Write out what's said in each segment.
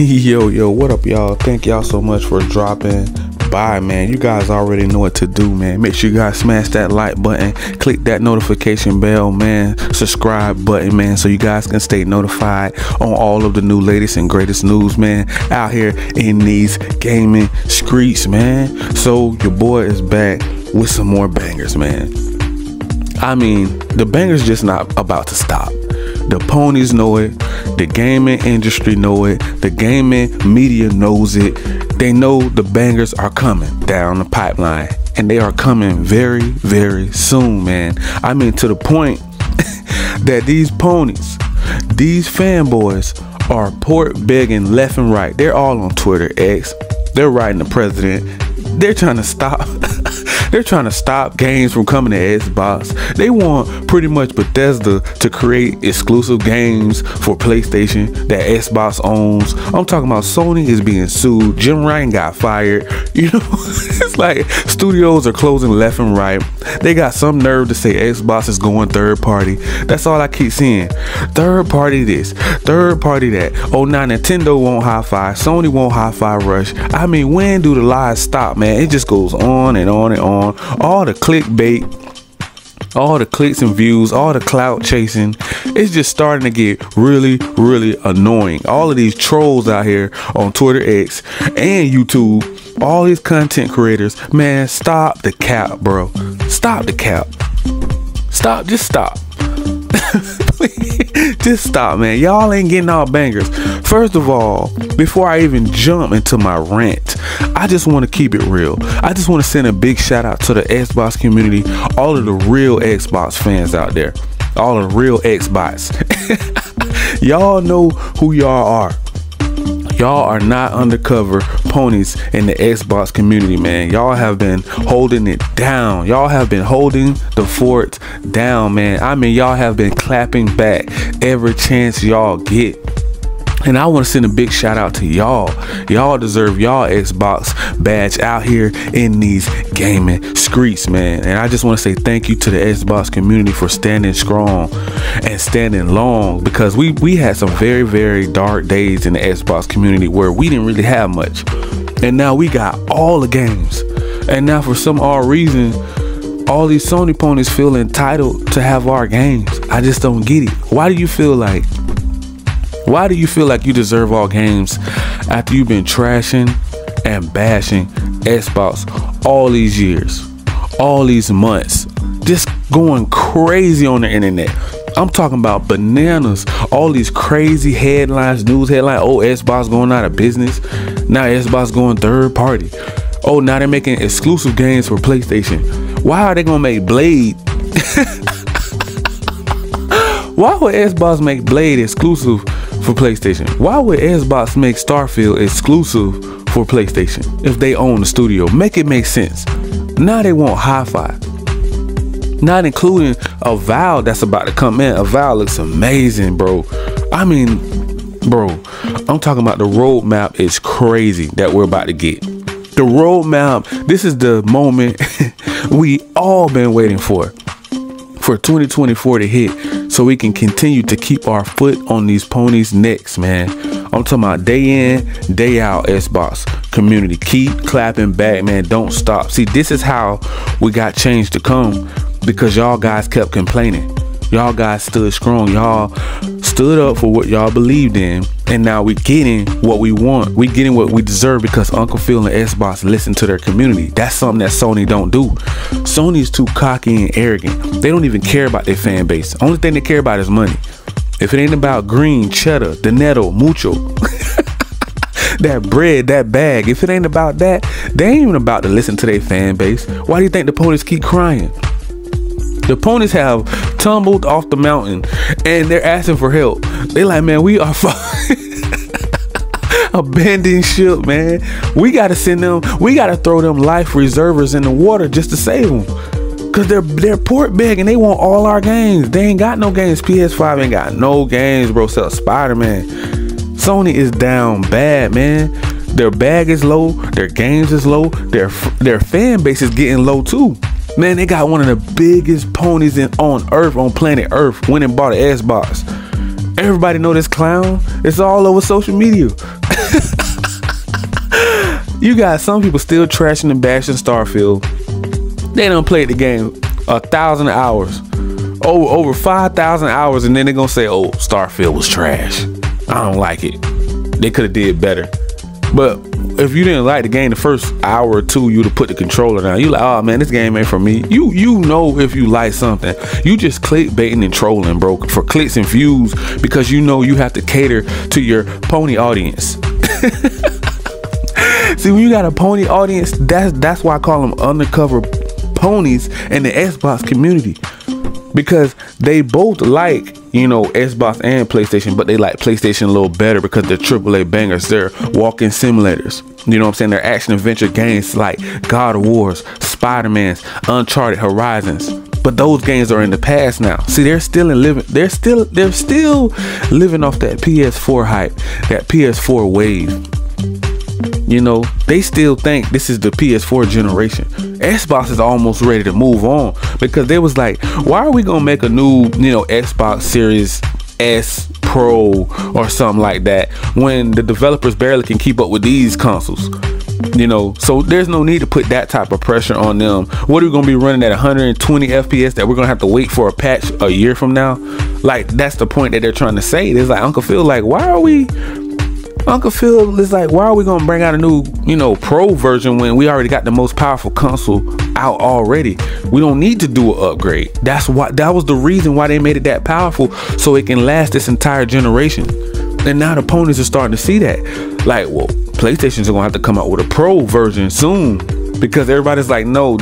Yo, what up, y'all? Thank y'all so much for dropping by, man. You guys already know what to do, man. Make sure you guys smash that like button, click that notification bell, man, subscribe button, man, so you guys can stay notified on all of the new latest and greatest news, man, out here in these gaming streets, man. So your boy is back with some more bangers, man. I mean, the bangers just not about to stop. The ponies know it, the gaming industry know it, the gaming media knows it. They know the bangers are coming down the pipeline, and they are coming very, very soon, man. I mean, to the point that these ponies, these fanboys are port begging left and right. They're all on Twitter, X. They're writing the president. They're trying to stop. They're trying to stop games from coming to Xbox. They want pretty much Bethesda to create exclusive games for PlayStation that Xbox owns. I'm talking about Sony is being sued. Jim Ryan got fired. You know, it's like studios are closing left and right. They got some nerve to say Xbox is going third party. That's all I keep seeing. Third party this, third party that. Oh, now Nintendo won't high-five. Sony won't high-five Rush. I mean, when do the lies stop, man? It just goes on and on and on. All the clickbait, all the clicks and views, all the clout chasing, it's just starting to get really, really annoying. All of these trolls out here on Twitter, X, and YouTube, all these content creators, man, stop the cap, bro. Stop the cap. Stop, just stop. Just stop, man. Y'all ain't getting all bangers. First of all, before I even jump into my rant, I just want to keep it real. I just want to send a big shout out to the Xbox community, all of the real Xbox fans out there, all of the real Xbox. Y'all know who y'all are. Y'all are not undercover ponies in the Xbox community, man. Y'all have been holding it down. Y'all have been holding the fort down, man. I mean, y'all have been clapping back every chance y'all get. And I want to send a big shout out to y'all. Y'all deserve y'all Xbox badge out here in these gaming streets, man. And I just want to say thank you to the Xbox community for standing strong and standing long, because we had some very, very dark days in the Xbox community where we didn't really have much. And now we got all the games. And now for some odd reason, all these Sony ponies feel entitled to have our games. I just don't get it. Why do you feel like you deserve all games after you've been trashing and bashing Xbox all these years, all these months, just going crazy on the internet? I'm talking about bananas. All these crazy headlines, news headlines. Oh, Xbox going out of business. Now Xbox going third party. Oh, now they're making exclusive games for PlayStation. Why are they gonna make Blade? Why would Xbox make Blade exclusive for PlayStation? Why would Xbox make Starfield exclusive for PlayStation if they own the studio? Make it make sense. Now they want hi-fi, not including Avowed that's about to come in. Avowed looks amazing, bro. I mean, bro, I'm talking about the roadmap is crazy that we're about to get. The roadmap, this is the moment we all been waiting for 2024 to hit, so we can continue to keep our foot on these ponies' necks, man. I'm talking about day in, day out. Xbox community, keep clapping back, man. Don't stop. See, this is how we got change to come, because y'all guys kept complaining. Y'all guys stood strong. Y'all stood up for what y'all believed in, and now we getting what we want. We getting what we deserve because Uncle Phil and Xbox listen to their community. That's something that Sony don't do. Sony's too cocky and arrogant. They don't even care about their fan base. Only thing they care about is money. If it ain't about green, cheddar, dinero, mucho, that bread, that bag, if it ain't about that, they ain't even about to listen to their fan base. Why do you think the ponies keep crying? The ponies have tumbled off the mountain and they're asking for help. They like, man, we are abandoned ship, man. We gotta send them, we gotta throw them life reservers in the water just to save them, cause they're port begging. They want all our games. They ain't got no games. PS5 ain't got no games, bro, except Spider-Man. Sony is down bad, man. Their bag is low, their games is low, their fan base is getting low too. Man, they got one of the biggest ponies on Earth, on planet Earth, went and bought an Xbox. Everybody know this clown. It's all over social media. You got some people still trashing and bashing Starfield. They done played the game 1,000 hours, over 5,000 hours, and then they're gonna say, oh, Starfield was trash. I don't like it. They could have did better. But if you didn't like the game the first hour or two, you'd have put the controller down. You like, oh man, this game ain't for me. You know if you like something. You just clickbaiting and trolling, bro, for clicks and views, because you know you have to cater to your pony audience. See, when you got a pony audience, that's why I call them undercover ponies in the Xbox community, because they both like, you know, Xbox and PlayStation, but they like PlayStation a little better because they're AAA bangers. They're walking simulators. You know what I'm saying? They're action adventure games like God of Wars, Spider-Man's, Uncharted, Horizons. But those games are in the past now. See, they're still living off that PS4 hype, that PS4 wave. You know, they still think this is the PS4 generation. Xbox is almost ready to move on, because they was like, why are we gonna make a new, you know, Xbox Series S Pro or something like that when the developers barely can keep up with these consoles? You know, so there's no need to put that type of pressure on them. What are we gonna be running at 120 FPS that we're gonna have to wait for a patch a year from now? Like, that's the point that they're trying to say. It's like, Uncle Phil, like, why are we gonna bring out a new, you know, pro version when we already got the most powerful console out already? We don't need to do an upgrade. That was the reason why they made it that powerful, so it can last this entire generation. And now the ponies are starting to see that. Like, well, PlayStation's gonna have to come out with a pro version soon, because everybody's like, no,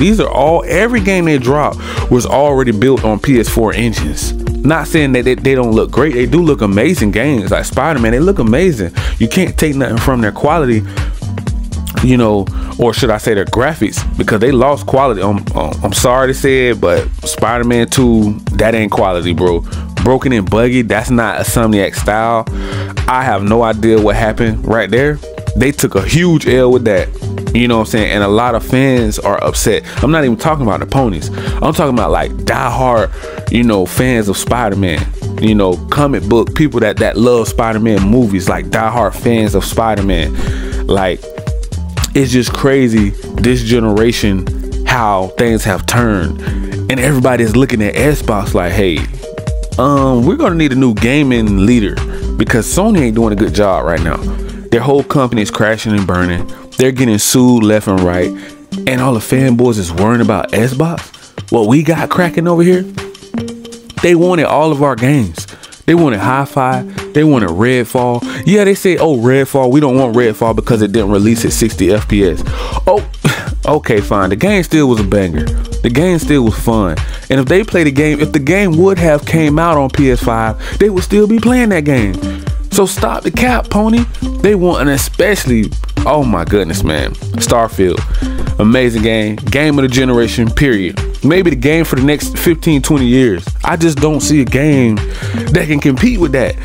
every game they drop was already built on PS4 engines. Not saying that they don't look great. They do look amazing games, like Spider-Man. They look amazing. You can't take nothing from their quality, you know, or should I say their graphics, because they lost quality. I'm sorry to say it, but Spider-Man 2, that ain't quality, bro. Broken and buggy, that's not a Insomniac style. I have no idea what happened right there. They took a huge L with that. You know what I'm saying? And a lot of fans are upset. I'm not even talking about the ponies. I'm talking about like diehard, you know, fans of Spider-Man. You know, comic book people that love Spider-Man movies, like diehard fans of Spider-Man. Like, it's just crazy this generation how things have turned, and everybody's looking at Xbox like, hey, we're gonna need a new gaming leader, because Sony ain't doing a good job right now. Their whole company is crashing and burning. They're getting sued left and right, and all the fanboys is worrying about Xbox. What we got cracking over here? They wanted all of our games. They wanted Hi-Fi. They wanted Redfall. Yeah, they say, oh, Redfall, we don't want Redfall because it didn't release at 60 FPS. Oh, okay, fine. The game still was a banger. The game still was fun. And if they play the game, if the game would have came out on PS5, they would still be playing that game. So stop the cap, pony. They want an especially, oh my goodness, man, Starfield. Amazing game of the generation, period. Maybe the game for the next 15-20 years. I just don't see a game that can compete with that.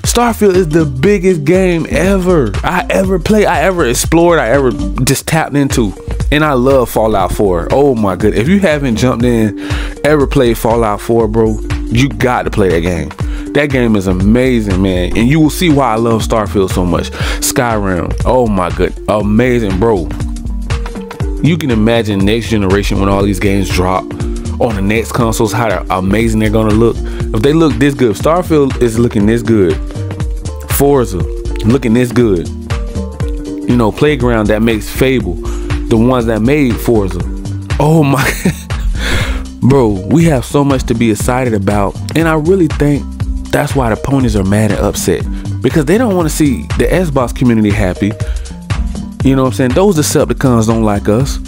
Starfield is the biggest game ever I ever played, I ever explored, I ever just tapped into. And I love Fallout 4. Oh my goodness. If you haven't jumped in, ever played Fallout 4, bro, you got to play that game. That game is amazing, man. And you will see why I love Starfield so much. Skyrim, oh my god, amazing, bro. You can imagine next generation when all these games drop on the next consoles, how amazing they're gonna look. If they look this good, Starfield is looking this good. Forza, looking this good. You know, Playground that makes Fable, the ones that made Forza. Oh my, bro, we have so much to be excited about. And I really think that's why the ponies are mad and upset, because they don't want to see the Xbox community happy. You know what I'm saying? Those Decepticons don't like us.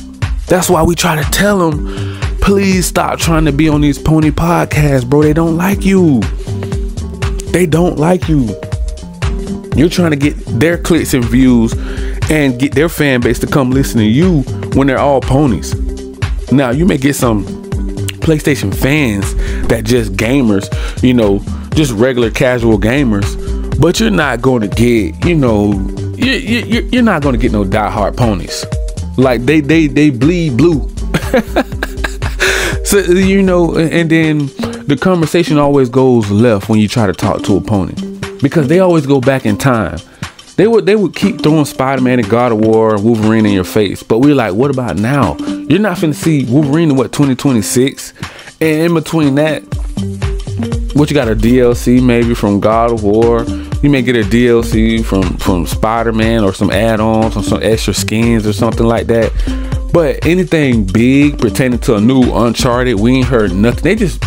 That's why we try to tell them, please stop trying to be on these pony podcasts, bro. They don't like you. They don't like you. You're trying to get their clicks and views and get their fan base to come listen to you when they're all ponies. Now, you may get some PlayStation fans that just gamers, you know, just regular casual gamers, but you're not going to get, you know, you're not going to get no diehard ponies. Like they bleed blue. So, you know, and then the conversation always goes left when you try to talk to an opponent, because they always go back in time. They would keep throwing Spider-Man and God of War and Wolverine in your face, but we're like, what about now? You're not finna see Wolverine in 2026, and in between that, what you got, a DLC maybe from God of War? You may get a DLC from Spider-Man, or some add-ons or some extra skins or something like that. But anything big pertaining to a new Uncharted, we ain't heard nothing. They just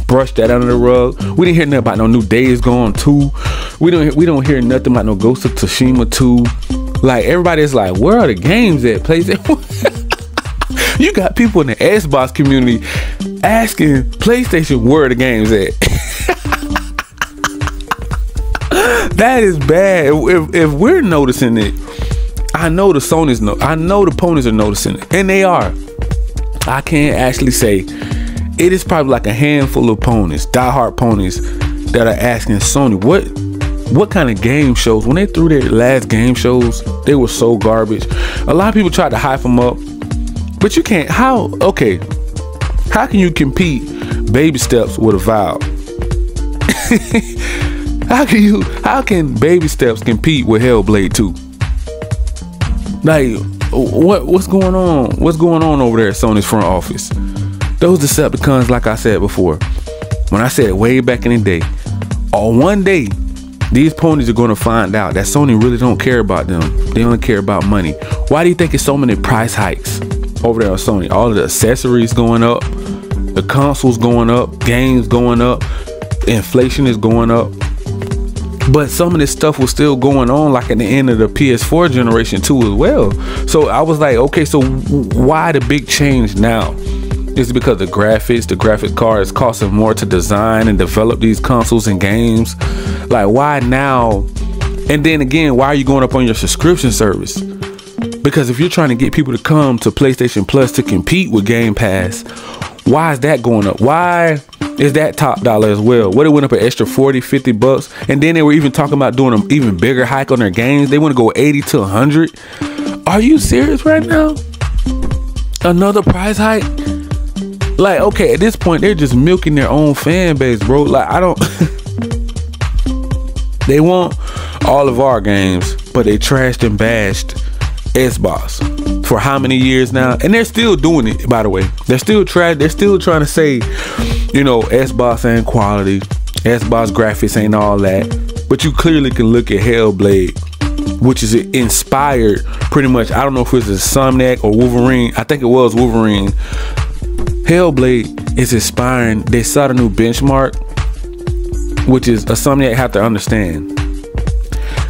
brushed that under the rug. We didn't hear nothing about no new Days Gone 2. We don't hear nothing about no Ghost of Tsushima 2. Like, everybody's like, where are the games at, PlayStation? You got people in the Xbox community asking PlayStation where are the games at. That is bad. If we're noticing it, I know the Sony's I know the ponies are noticing it, and they are. I can't actually say it is probably like a handful of ponies, diehard ponies, that are asking Sony what kind of game shows. When they threw their last game shows, they were so garbage. A lot of people tried to hype them up, but you can't. How can you compete Baby Steps with Avowed? How can Baby Steps compete with Hellblade 2? Like, what's going on? What's going on over there at Sony's front office? Those Decepticons, like I said before, when I said it way back in the day, one day these ponies are going to find out that Sony really don't care about them. They only care about money. Why do you think it's so many price hikes over there on Sony? All of the accessories going up, the consoles going up, games going up, inflation is going up. But some of this stuff was still going on, like at the end of the PS4 generation too as well. So I was like, okay, so why the big change now? Is it because the graphics card is costing more to design and develop these consoles and games? Like, why now? And then again, why are you going up on your subscription service? Because if you're trying to get people to come to PlayStation Plus to compete with Game Pass, why is that going up? Why is that top dollar as well? What, it went up an extra 40, 50 bucks? And then they were even talking about doing an even bigger hike on their games. They want to go 80 to 100. Are you serious right now? Another price hike? Like, okay, at this point, they're just milking their own fan base, bro. Like, I don't... They want all of our games, but they trashed and bashed Xbox for how many years now? And they're still doing it, by the way. They're still trying to say, you know, Xbox ain't quality, Xbox graphics ain't all that. But you clearly can look at Hellblade, which is inspired pretty much. I don't know if it was Insomniac or Wolverine. I think it was Wolverine. Hellblade is inspiring. They saw the new benchmark, which is Insomniac have to understand.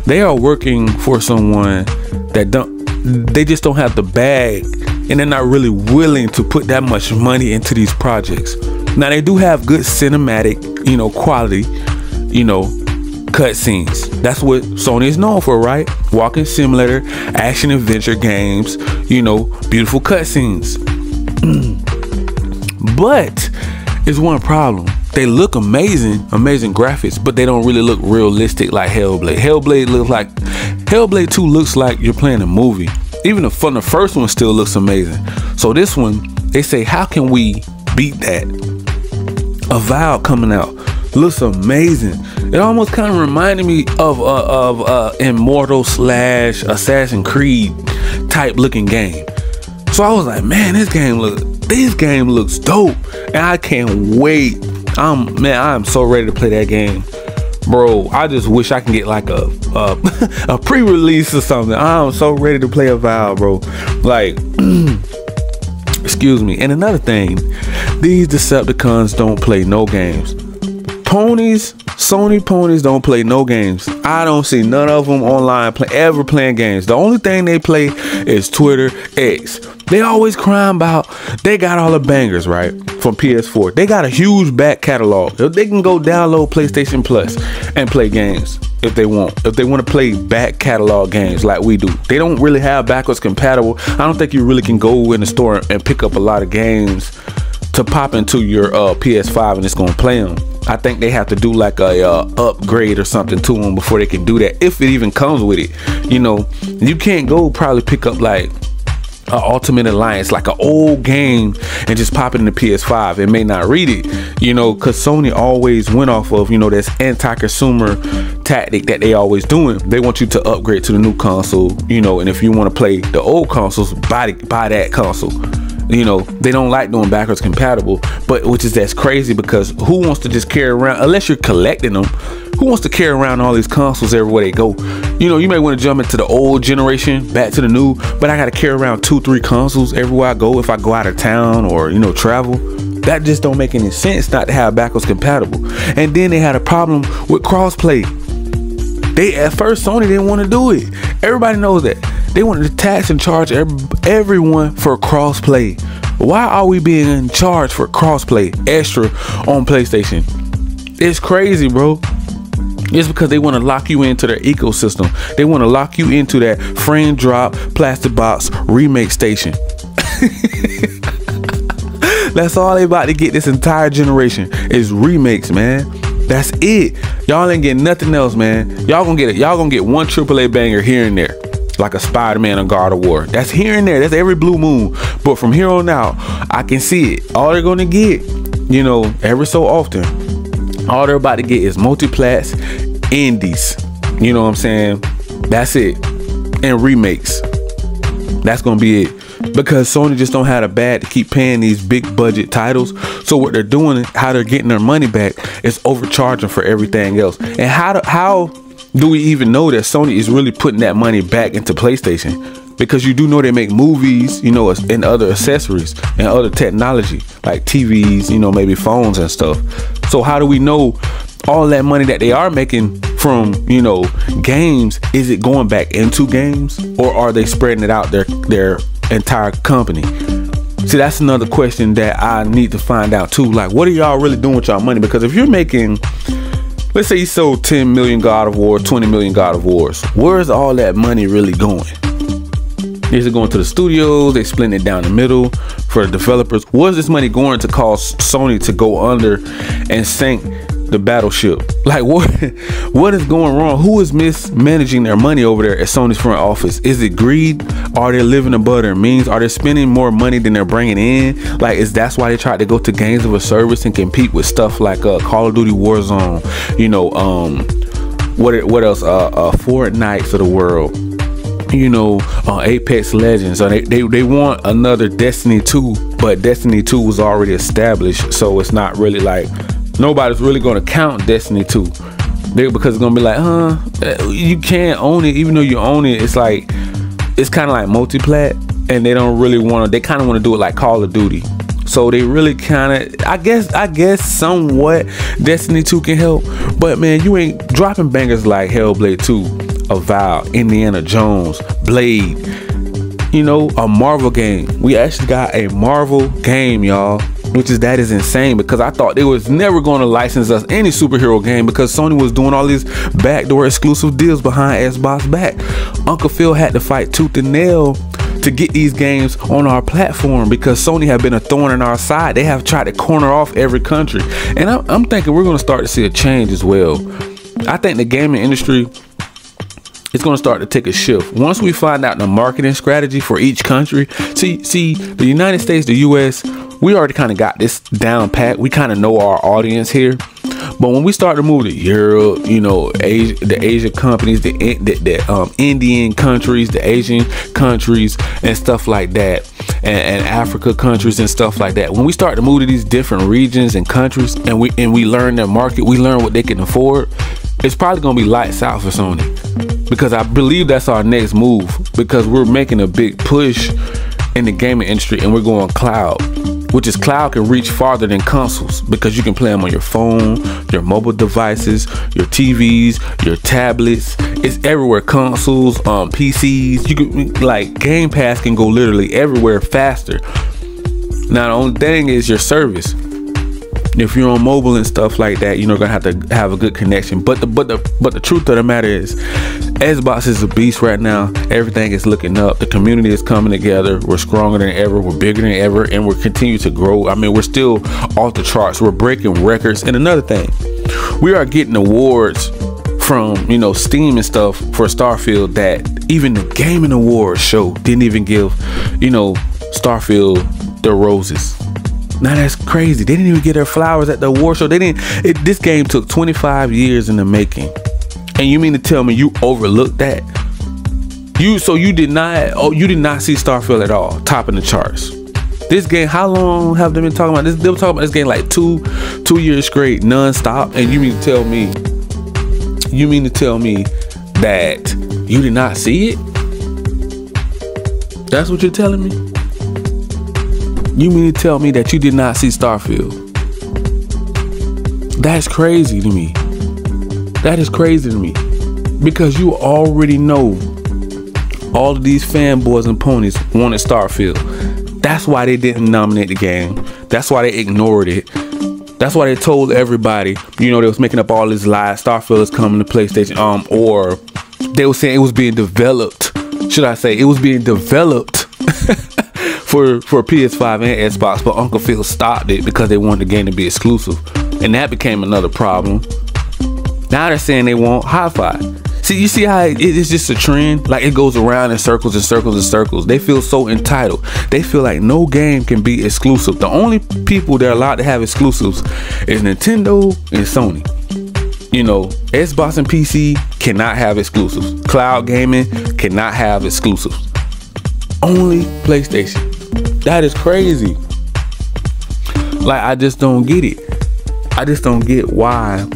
They are working for someone that they just don't have the bag, and they're not really willing to put that much money into these projects. Now they do have good cinematic, you know, quality, you know, cutscenes. That's what Sony is known for, right? Walking simulator, action adventure games, you know, beautiful cutscenes. But it's one problem. They look amazing graphics, but they don't really look realistic like Hellblade. Hellblade 2 looks like you're playing a movie. Even the first one still looks amazing. So this one, they say, how can we beat that? Avowed coming out looks amazing. It almost kind of reminded me of Immortal / Assassin's Creed type looking game. So I was like, man, this game looks dope, and I can't wait. I'm so ready to play that game, bro. I just wish I can get like a pre-release or something. I'm so ready to play Avowed, bro. Like, excuse me. And another thing, these Decepticons don't play no games. Sony ponies don't play no games. I don't see none of them online ever playing games. The only thing they play is Twitter, X. They always crying about they got all the bangers, right, from PS4. They got a huge back catalog. They can go download PlayStation Plus and play games if they want. If they want to play back catalog games like we do. They don't really have backwards compatible. I don't think you really can go in the store and pick up a lot of games to pop into your PS5 and it's gonna play them. I think they have to do like a upgrade or something to them before they can do that, if it even comes with it. You know, you can't go probably pick up like Ultimate Alliance, like an old game, and just pop it in the PS5 and may not read it, you know, because Sony always went off of, you know, this anti-consumer tactic that they always doing. They want you to upgrade to the new console, you know, and if you want to play the old consoles, buy that console. You know, they don't like doing backwards compatible, but that's crazy, because who wants to just carry around, unless you're collecting them, who wants to carry around all these consoles everywhere they go? You know, you may want to jump into the old generation, back to the new, but I got to carry around 2-3 consoles everywhere I go if I go out of town or, you know, travel. That just don't make any sense not to have backwards compatible. And then they had a problem with crossplay. At first, Sony didn't want to do it. Everybody knows that. They wanted to tax and charge everyone for crossplay. Why are we being charged for crossplay extra on PlayStation? It's crazy, bro. It's because they want to lock you into their ecosystem. They want to lock you into that frame drop, plastic box, remake station. That's all they about to get this entire generation is remakes, man. That's it. Y'all ain't getting nothing else, man. Y'all gonna get one AAA banger here and there, like a Spider-Man or God of War. That's here and there. That's every blue moon. But from here on out, I can see it. All they're gonna get, you know, every so often, all they're about to get is multiplats, indies. You know what I'm saying? That's it. And remakes. That's gonna be it. Because Sony just don't have the bag to keep paying these big budget titles. So what they're doing, how they're getting their money back, is overcharging for everything else. And how do we even know that Sony is really putting that money back into PlayStation? Because you do know they make movies, you know, and other accessories and other technology like TVs, you know, maybe phones and stuff. So how do we know all that money that they are making from, you know, games, is it going back into games, or are they spreading it out their entire company? See, that's another question that I need to find out too. Like, what are y'all really doing with y'all money? Because if you're making, let's say you sold 10 million God of War, 20 million God of Wars, where's all that money really going? Is it going to the studios? They splitting it down the middle for the developers? Where's this money going to cause Sony to go under and sink the battleship? Like, what is going wrong? Who is mismanaging their money over there at Sony's front office? Is it greed? Are they living above their means? Are they spending more money than they're bringing in? Like, that's why they tried to go to games of a service and compete with stuff like Call of Duty Warzone, you know, what else, Fortnite of the world, you know, Apex Legends. They want another Destiny 2, but Destiny 2 was already established, so it's not really like nobody's really going to count Destiny 2 because it's going to be like, you can't own it. Even though you own it, it's like, it's kind of like multiplat, and they don't really want to, they kind of want to do it like Call of Duty. So they really kind of, I guess somewhat Destiny 2 can help, but man, you ain't dropping bangers like Hellblade 2, Avowed, Indiana Jones, Blade, you know, a Marvel game. We actually got a Marvel game, y'all, that is insane, because I thought they was never going to license us any superhero game because Sony was doing all these backdoor exclusive deals behind Xbox back. Uncle Phil had to fight tooth and nail to get these games on our platform because Sony have been a thorn in our side. They have tried to corner off every country, and I'm thinking we're going to start to see a change as well. I think the gaming industry is going to start to take a shift once we find out the marketing strategy for each country. See, the United States, the US, we already kind of got this down pat. We kind of know our audience here. But when we start to move to Europe, you know, the Asia companies, the Indian countries, the Asian countries and stuff like that, and Africa countries and stuff like that, when we start to move to these different regions and countries, and we learn their market, we learn what they can afford, it's probably going to be lights out for Sony. Because I believe that's our next move, because we're making a big push in the gaming industry and we're going cloud, which is cloud can reach farther than consoles because you can play them on your phone, your mobile devices, your TVs, your tablets. It's everywhere. Consoles, PCs. You can, like, Game Pass can go literally everywhere faster. Now the only thing is your service. If you're on mobile and stuff like that, you're gonna have to have a good connection. But the truth of the matter is, Xbox is a beast right now. Everything is looking up. The community is coming together. We're stronger than ever. We're bigger than ever, and we're continue to grow. I mean, we're still off the charts. We're breaking records. And another thing, we are getting awards from, you know, Steam and stuff for Starfield that even the Gaming Awards show didn't even give, you know, Starfield their roses. Now that's crazy. They didn't even get their flowers at the award show. This game took 25 years in the making. And you mean to tell me you overlooked that? You did not see Starfield at all topping the charts. This game, how long have they been talking about this? They were talking about this game like two years straight, non-stop. And you mean to tell me that you did not see it? That's what you're telling me? You mean to tell me that you did not see Starfield? That's crazy to me. That is crazy to me. Because you already know all of these fanboys and ponies wanted Starfield. That's why they didn't nominate the game. That's why they ignored it. That's why they told everybody, you know, they was making up all this lies. Starfield is coming to PlayStation. Or they were saying it was being developed. Should I say it was being developed for PS5 and Xbox, but Uncle Phil stopped it because they wanted the game to be exclusive. And that became another problem. Now they're saying they want hi-fi. See, you see how it's just a trend? Like it goes around in circles and circles and circles. They feel so entitled. They feel like no game can be exclusive. The only people that are allowed to have exclusives is Nintendo and Sony. You know, Xbox and PC cannot have exclusives. Cloud gaming cannot have exclusives. Only PlayStation. That is crazy. Like, I just don't get it. I just don't get why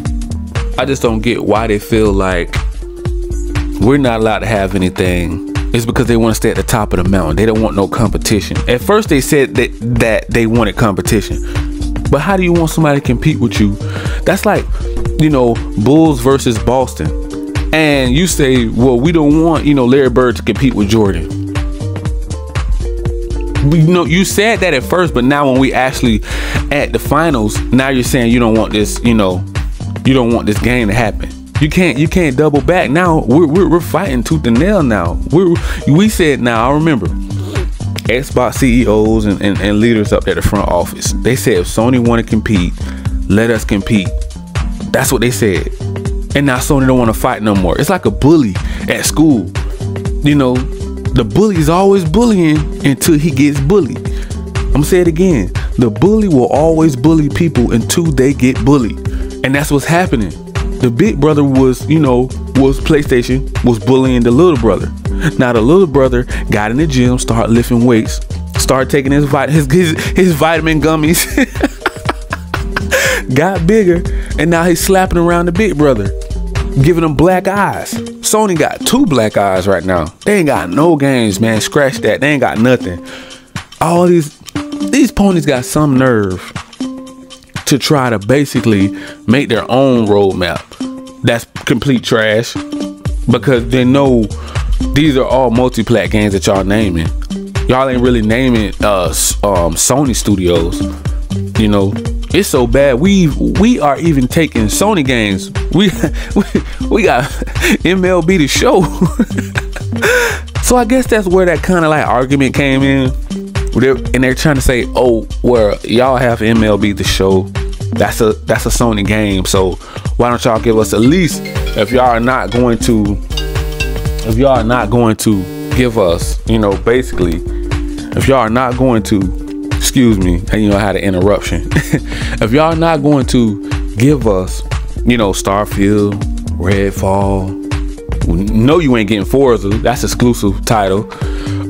they feel like we're not allowed to have anything. It's because they want to stay at the top of the mountain. They don't want no competition. At first they said that they wanted competition, but how do you want somebody to compete with you? That's like, you know, Bulls versus Boston, and you say, well, we don't want, you know, Larry Bird to compete with Jordan. You know, you said that at first, but now when we actually at the finals, now you're saying you don't want this, you know, you don't want this game to happen. You can't double back. Now we're fighting tooth and nail now. We said, now I remember Xbox CEOs and leaders up at the front office, they said if Sony want to compete, let us compete. That's what they said. And now Sony don't want to fight no more. It's like a bully at school. You know, the bully is always bullying until he gets bullied. I'm gonna say it again. The bully will always bully people until they get bullied. And that's what's happening. The big brother was, you know, was PlayStation, was bullying the little brother. Now the little brother got in the gym, started lifting weights, started taking his vitamin gummies, got bigger, and now he's slapping around the big brother, giving him black eyes. Sony got 2 black eyes right now. They ain't got no games, man. Scratch that. They ain't got nothing. All these ponies got some nerve to try to basically make their own roadmap. That's complete trash, because they know these are all multi-plat games that y'all naming. Y'all ain't really naming Sony studios. You know, it's so bad. We are even taking Sony games. We got MLB The Show. So I guess that's where that kind of like argument came in. And they're trying to say, oh, well, y'all have MLB The Show. That's a Sony game. So why don't y'all give us at least, if y'all are not going to give us, you know, basically, if y'all are not going to, excuse me, you know, I had an interruption. If y'all are not going to give us, you know, Starfield, Redfall, no, you ain't getting Forza. That's exclusive title.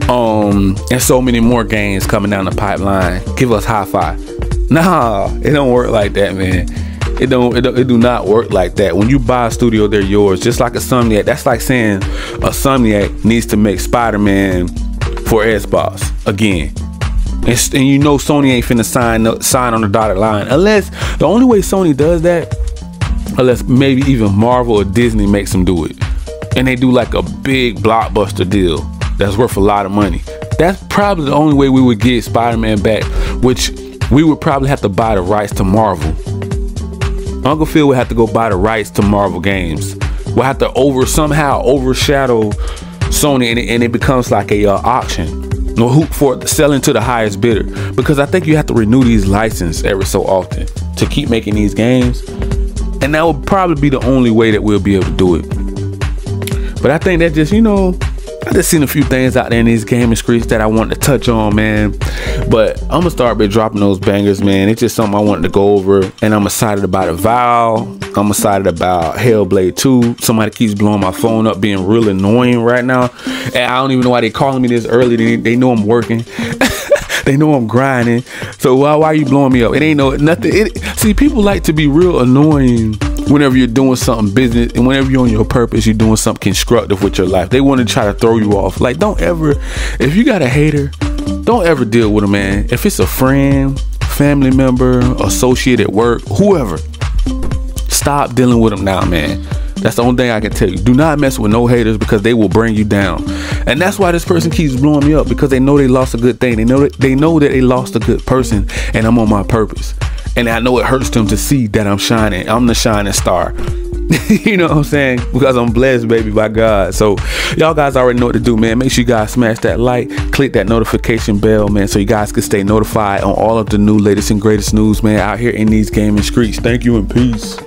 And so many more games coming down the pipeline. Give us hi-fi. Nah, it don't work like that, man. It do not work like that. When you buy a studio, they're yours. Just like a Insomniac. That's like saying a Insomniac needs to make Spider-Man for Xbox again. And you know Sony ain't finna sign on the dotted line. Unless, the only way Sony does that, unless maybe even Marvel or Disney makes them do it. And they do like a big blockbuster deal that's worth a lot of money. That's probably the only way we would get Spider-Man back, which we would probably have to buy the rights to Marvel. Uncle Phil would have to go buy the rights to Marvel games. We'll have to somehow overshadow Sony, and it becomes like a auction. No hoop for selling to the highest bidder, because I think you have to renew these licenses every so often to keep making these games. And that would probably be the only way that we'll be able to do it. But I think that just, you know, I just seen a few things out there in these gaming streets that I want to touch on, man. But I'm gonna start by dropping those bangers, man. It's just something I wanted to go over, and I'm excited about Avowed. I'm excited about Hellblade 2. Somebody keeps blowing my phone up, being real annoying right now, and I don't even know why they calling me this early. They know I'm working. They know I'm grinding. So why are you blowing me up? It ain't nothing. See, people like to be real annoying whenever you're doing something business, and whenever you're on your purpose, you're doing something constructive with your life. They want to try to throw you off. Like, don't ever, if you got a hater, don't ever deal with them, man. If it's a friend, family member, associate at work, whoever, stop dealing with them now, man. That's the only thing I can tell you. Do not mess with no haters, because they will bring you down. And that's why this person keeps blowing me up, because they know they lost a good thing. They know that they lost a good person, and I'm on my purpose. And I know it hurts them to see that I'm shining. I'm the shining star. You know what I'm saying? Because I'm blessed, baby, by God. So y'all guys already know what to do, man. Make sure you guys smash that like, click that notification bell, man, so you guys can stay notified on all of the new latest and greatest news, man, out here in these gaming streets. Thank you and peace.